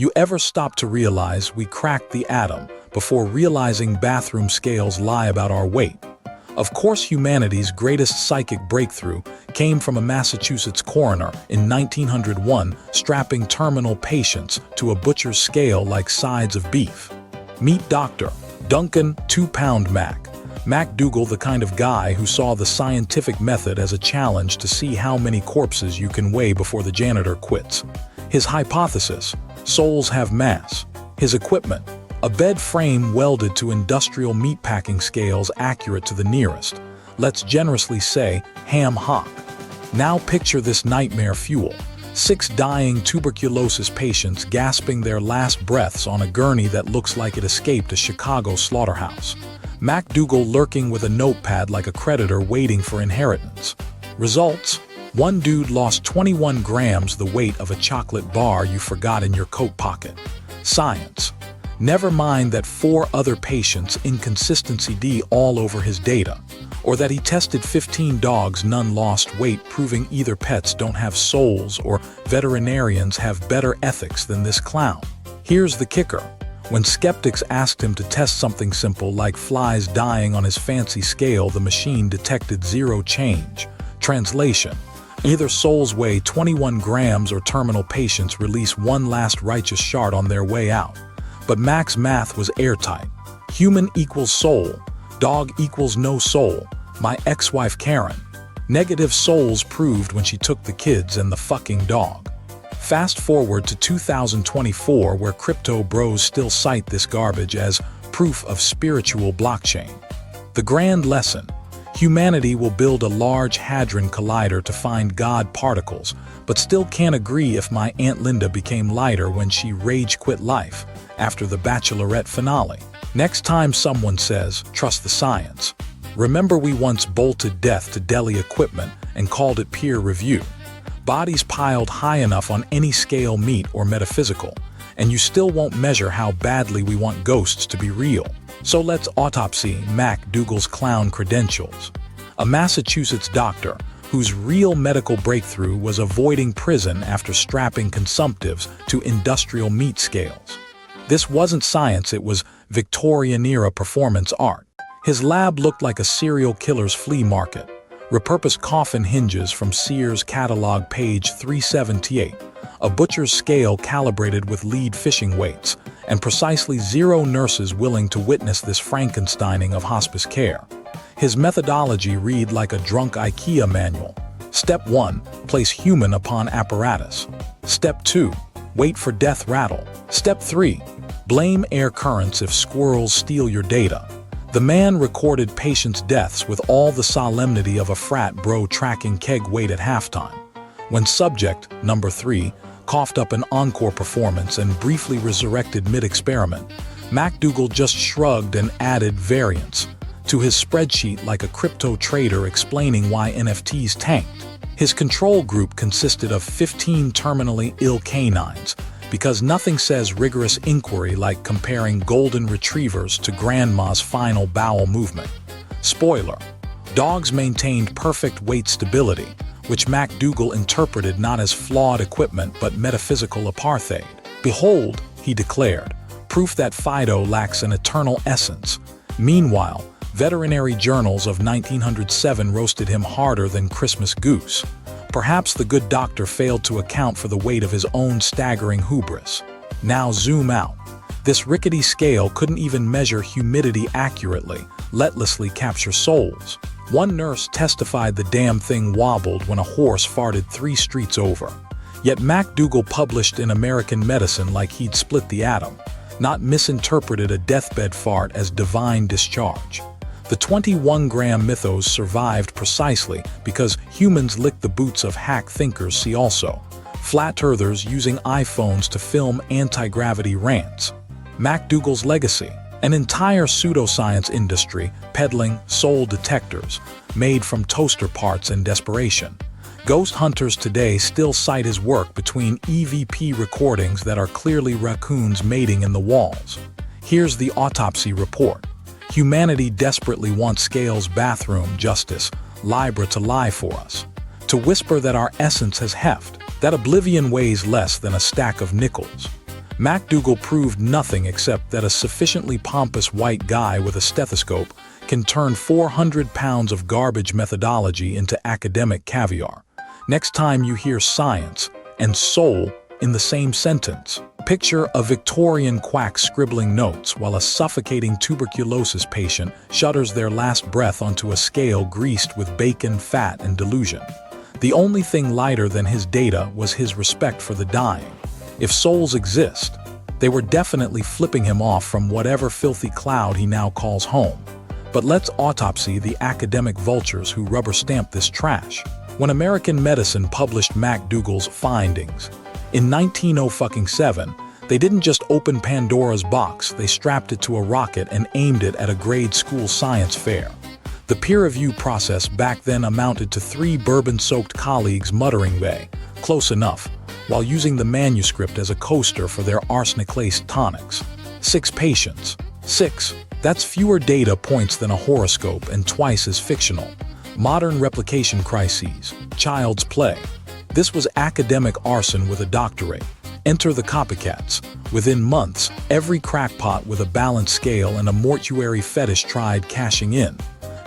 You ever stop to realize we cracked the atom before realizing bathroom scales lie about our weight? Of course, humanity's greatest psychic breakthrough came from a Massachusetts coroner in 1901 strapping terminal patients to a butcher's scale like sides of beef. Meet Dr. Duncan 2-Pound MacDougall, the kind of guy who saw the scientific method as a challenge to see how many corpses you can weigh before the janitor quits. His hypothesis: souls have mass. His equipment: a bed frame welded to industrial meatpacking scales accurate to the nearest, let's generously say, ham hock. Now picture this nightmare fuel: 6 dying tuberculosis patients gasping their last breaths on a gurney that looks like it escaped a Chicago slaughterhouse. MacDougall lurking with a notepad like a creditor waiting for inheritance. Results: one dude lost 21 grams, the weight of a chocolate bar you forgot in your coat pocket. Science: never mind that 4 other patients inconsistency D all over his data, or that he tested 15 dogs, none lost weight, proving either pets don't have souls or veterinarians have better ethics than this clown. Here's the kicker: when skeptics asked him to test something simple like flies dying on his fancy scale, the machine detected zero change. Translation: either souls weigh 21 grams or terminal patients release one last righteous shard on their way out. But Mac's math was airtight. Human equals soul, dog equals no soul. My ex-wife Karen. Negative souls proved when she took the kids and the fucking dog. Fast forward to 2024, where crypto bros still cite this garbage as proof of spiritual blockchain. The grand lesson: humanity will build a large hadron collider to find God particles, but still can't agree if my Aunt Linda became lighter when she rage quit life after the Bachelorette finale. Next time someone says, trust the science, remember we once bolted death to deli equipment and called it peer review. Bodies piled high enough on any scale, meat or metaphysical, and you still won't measure how badly we want ghosts to be real. So let's autopsy MacDougall's clown credentials. A Massachusetts doctor whose real medical breakthrough was avoiding prison after strapping consumptives to industrial meat scales. This wasn't science, it was Victorian-era performance art. His lab looked like a serial killer's flea market. Repurposed coffin hinges from Sears catalog page 378, a butcher's scale calibrated with lead fishing weights, and precisely 0 nurses willing to witness this Frankensteining of hospice care. His methodology read like a drunk IKEA manual. Step 1, place human upon apparatus. Step 2, wait for death rattle. Step 3, blame air currents if squirrels steal your data. The man recorded patients' deaths with all the solemnity of a frat bro tracking keg weight at halftime. When subject, number 3, coughed up an encore performance and briefly resurrected mid-experiment, MacDougall just shrugged and added variance to his spreadsheet like a crypto trader explaining why NFTs tanked. His control group consisted of 15 terminally ill canines, because nothing says rigorous inquiry like comparing golden retrievers to grandma's final bowel movement. Spoiler: dogs maintained perfect weight stability, which MacDougall interpreted not as flawed equipment but metaphysical apartheid. Behold, he declared, proof that Fido lacks an eternal essence. Meanwhile, veterinary journals of 1907 roasted him harder than Christmas goose. Perhaps the good doctor failed to account for the weight of his own staggering hubris. Now zoom out. This rickety scale couldn't even measure humidity accurately, let alone capture souls. One nurse testified the damn thing wobbled when a horse farted 3 streets over. Yet MacDougall published in American Medicine like he'd split the atom, not misinterpreted a deathbed fart as divine discharge. The 21-gram mythos survived precisely because humans licked the boots of hack thinkers. See also, flat earthers using iPhones to film anti-gravity rants. MacDougall's legacy: an entire pseudoscience industry peddling soul detectors made from toaster parts and desperation. Ghost hunters today still cite his work between EVP recordings that are clearly raccoons mating in the walls. Here's the autopsy report. Humanity desperately wants Scales' bathroom justice, Libra to lie for us, to whisper that our essence has heft, that oblivion weighs less than a stack of nickels. MacDougall proved nothing except that a sufficiently pompous white guy with a stethoscope can turn 400 pounds of garbage methodology into academic caviar. Next time you hear science and soul in the same sentence, picture a Victorian quack scribbling notes while a suffocating tuberculosis patient shudders their last breath onto a scale greased with bacon, fat, and delusion. The only thing lighter than his data was his respect for the dying. If souls exist, they were definitely flipping him off from whatever filthy cloud he now calls home. But let's autopsy the academic vultures who rubber-stamped this trash. When American Medicine published MacDougall's findings in 1907, they didn't just open Pandora's box, they strapped it to a rocket and aimed it at a grade school science fair. The peer review process back then amounted to 3 bourbon-soaked colleagues muttering "Bay, close enough," while using the manuscript as a coaster for their arsenic-laced tonics. 6 patients. 6. That's fewer data points than a horoscope and twice as fictional. Modern replication crises. Child's play. This was academic arson with a doctorate. Enter the copycats. Within months, every crackpot with a balanced scale and a mortuary fetish tried cashing in.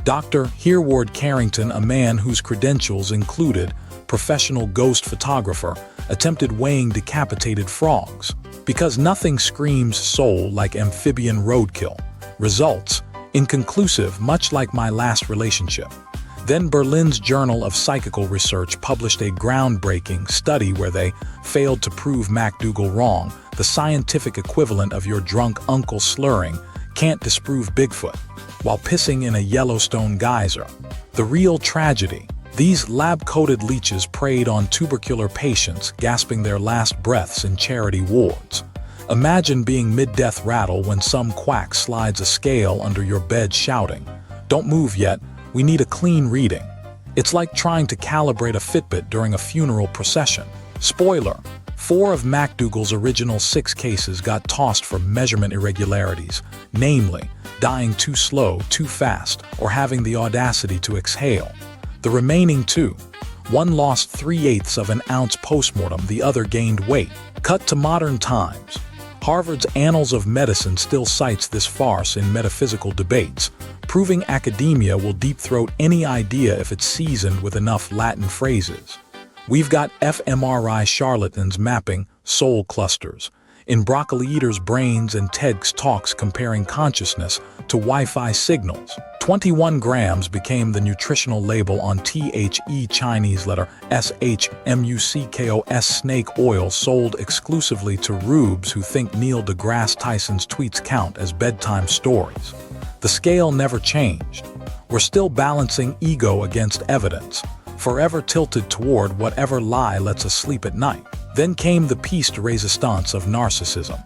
Dr. Hereward Carrington, a man whose credentials included professional ghost photographer, attempted weighing decapitated frogs. Because nothing screams soul like amphibian roadkill. Results: inconclusive, much like my last relationship. Then Berlin's Journal of Psychical Research published a groundbreaking study where they failed to prove MacDougall wrong. The scientific equivalent of your drunk uncle slurring can't disprove Bigfoot while pissing in a Yellowstone geyser. The real tragedy: these lab-coated leeches preyed on tubercular patients gasping their last breaths in charity wards. Imagine being mid-death rattle when some quack slides a scale under your bed shouting, "Don't move yet, we need a clean reading." It's like trying to calibrate a Fitbit during a funeral procession. Spoiler: 4 of MacDougall's original 6 cases got tossed for measurement irregularities, namely, dying too slow, too fast, or having the audacity to exhale. The remaining 2, one lost 3/8 of an ounce postmortem, the other gained weight. Cut to modern times. Harvard's Annals of Medicine still cites this farce in metaphysical debates, proving academia will deep-throat any idea if it's seasoned with enough Latin phrases. We've got fMRI charlatans mapping soul clusters in broccoli eaters' brains and TEDx talks comparing consciousness to Wi-Fi signals. 21 grams became the nutritional label on THE Chinese letter SHMUCKOS snake oil sold exclusively to rubes who think Neil deGrasse Tyson's tweets count as bedtime stories. The scale never changed. We're still balancing ego against evidence, forever tilted toward whatever lie lets us sleep at night. Then came the piece de resistance of narcissism.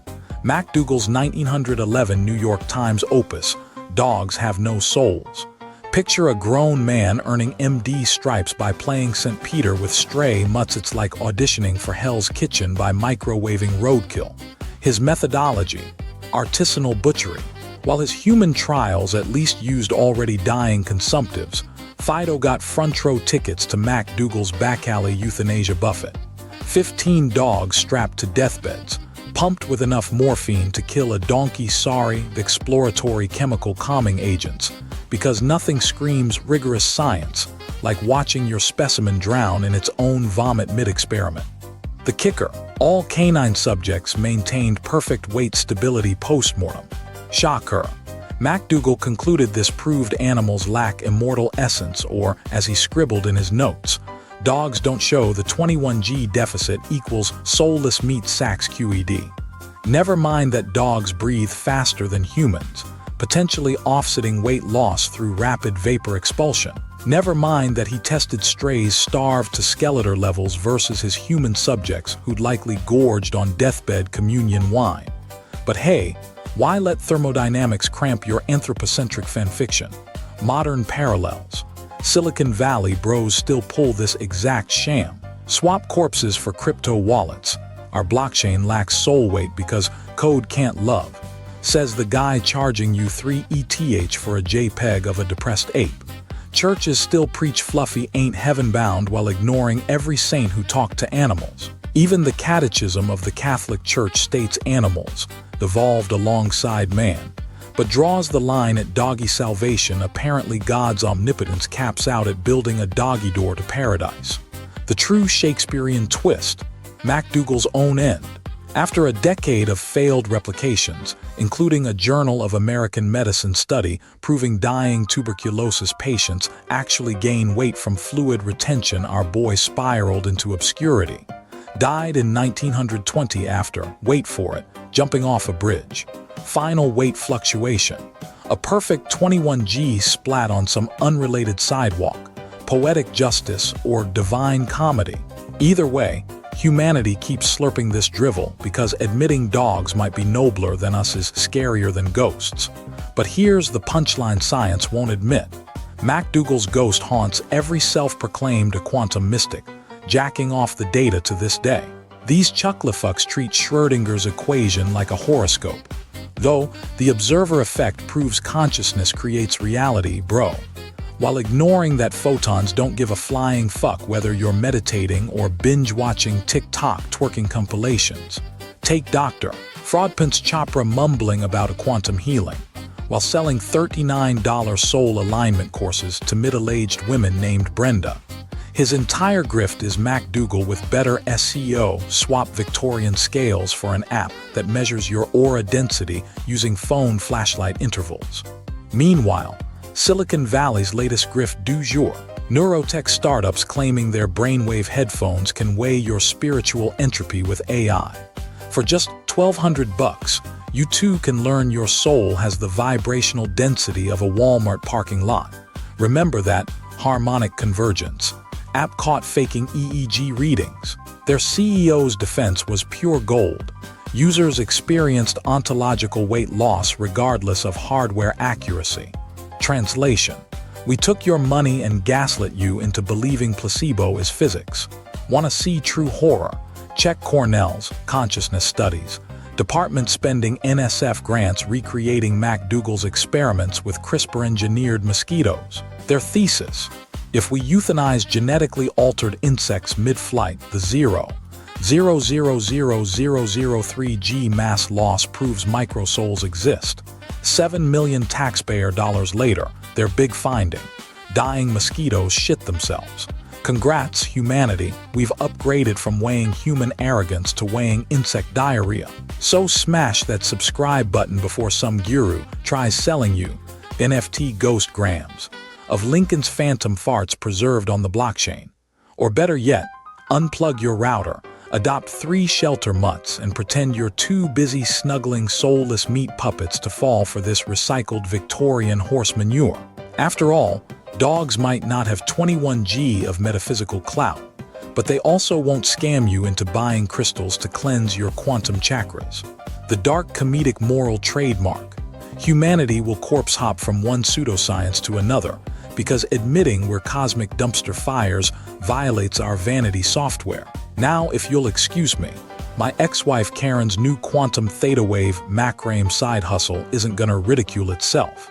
MacDougall's 1911 New York Times opus, Dogs Have No Souls. Picture a grown man earning MD stripes by playing St. Peter with stray mutts. It's like auditioning for Hell's Kitchen by microwaving roadkill. His methodology: artisanal butchery. While his human trials at least used already dying consumptives, Fido got front row tickets to MacDougall's back alley euthanasia buffet. 15 dogs strapped to deathbeds, pumped with enough morphine to kill a donkey. Sorry, the exploratory chemical calming agents, because nothing screams rigorous science like watching your specimen drown in its own vomit mid-experiment. The kicker: all canine subjects maintained perfect weight stability post-mortem. Shocker. MacDougall concluded this proved animals lack immortal essence, or, as he scribbled in his notes, dogs don't show the 21G deficit equals soulless meat sacks QED. Never mind that dogs breathe faster than humans, potentially offsetting weight loss through rapid vapor expulsion. Never mind that he tested strays starved to skeletor levels versus his human subjects who'd likely gorged on deathbed communion wine. But hey, why let thermodynamics cramp your anthropocentric fanfiction? Modern parallels. Silicon Valley bros still pull this exact sham. Swap corpses for crypto wallets. Our blockchain lacks soul weight because code can't love, says the guy charging you 3 ETH for a JPEG of a depressed ape. Churches still preach fluffy ain't heaven bound while ignoring every saint who talked to animals. Even the Catechism of the Catholic Church states animals evolved alongside man, but draws the line at doggy salvation. Apparently God's omnipotence caps out at building a doggy door to paradise. The true Shakespearean twist, MacDougall's own end. After a decade of failed replications, including a Journal of American Medicine study proving dying tuberculosis patients actually gain weight from fluid retention, our boy spiraled into obscurity. Died in 1920 after, wait for it, jumping off a bridge. Final weight fluctuation. A perfect 21G splat on some unrelated sidewalk. Poetic justice or divine comedy. Either way, humanity keeps slurping this drivel because admitting dogs might be nobler than us is scarier than ghosts. But here's the punchline science won't admit. MacDougall's ghost haunts every self-proclaimed quantum mystic, jacking off the data to this day. These chucklefucks treat Schrödinger's equation like a horoscope. Though, the observer effect proves consciousness creates reality, bro. While ignoring that photons don't give a flying fuck whether you're meditating or binge-watching TikTok twerking compilations. Take Dr. Fraudpence Chopra mumbling about quantum healing, while selling $39 soul alignment courses to middle-aged women named Brenda. His entire grift is MacDougall with better SEO, swap Victorian scales for an app that measures your aura density using phone flashlight intervals. Meanwhile, Silicon Valley's latest grift du jour, neurotech startups claiming their brainwave headphones can weigh your spiritual entropy with AI. For just $1,200, you too can learn your soul has the vibrational density of a Walmart parking lot. Remember that harmonic convergence. App caught faking EEG readings. Their CEO's defense was pure gold. Users experienced ontological weight loss regardless of hardware accuracy. Translation: we took your money and gaslit you into believing placebo is physics. Want to see true horror? Check Cornell's Consciousness Studies department spending NSF grants recreating MacDougall's experiments with CRISPR-engineered mosquitoes. Their thesis: if we euthanize genetically altered insects mid-flight, the 0.00003 G mass loss proves microsouls exist. 7 million taxpayer dollars later, their big finding: dying mosquitoes shit themselves. Congrats, humanity, we've upgraded from weighing human arrogance to weighing insect diarrhea. So smash that subscribe button before some guru tries selling you NFT ghost grams of Lincoln's phantom farts preserved on the blockchain. Or better yet, unplug your router, adopt 3 shelter mutts, and pretend you're too busy snuggling soulless meat puppets to fall for this recycled Victorian horse manure. After all, dogs might not have 21G of metaphysical clout, but they also won't scam you into buying crystals to cleanse your quantum chakras. The dark comedic moral trademark. Humanity will corpse hop from one pseudoscience to another, because admitting we're cosmic dumpster fires violates our vanity software. Now, if you'll excuse me, my ex-wife Karen's new quantum theta wave macrame side hustle isn't gonna ridicule itself.